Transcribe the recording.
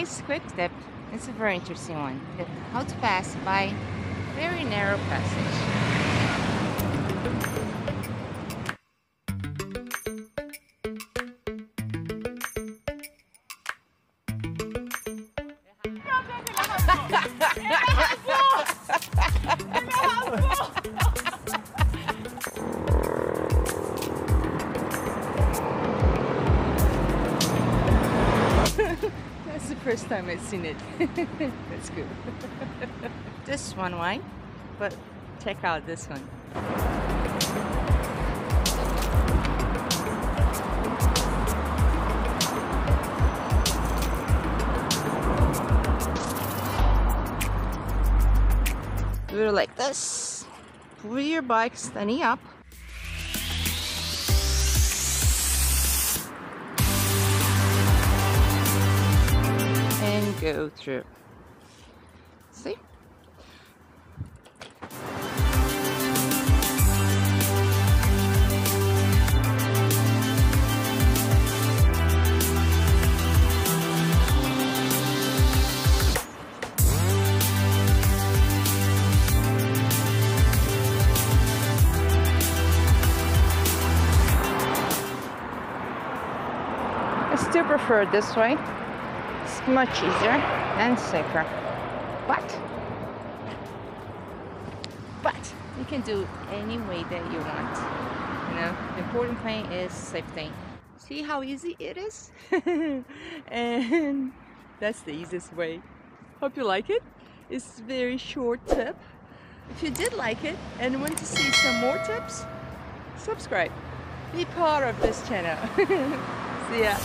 Nyce quick tip. It's a very interesting one. How to pass by very narrow passage. That's the first time I've seen it. That's good. This one wine, but check out this one. Do it like this. Pull your bike standing up. And go through. See? I still prefer this way. It's much easier and safer. But you can do it any way that you want. You know, the important thing is safety. See how easy it is? And that's the easiest way. Hope you like it. It's a very short tip. If you did like it and want to see some more tips, subscribe. Be part of this channel. See ya.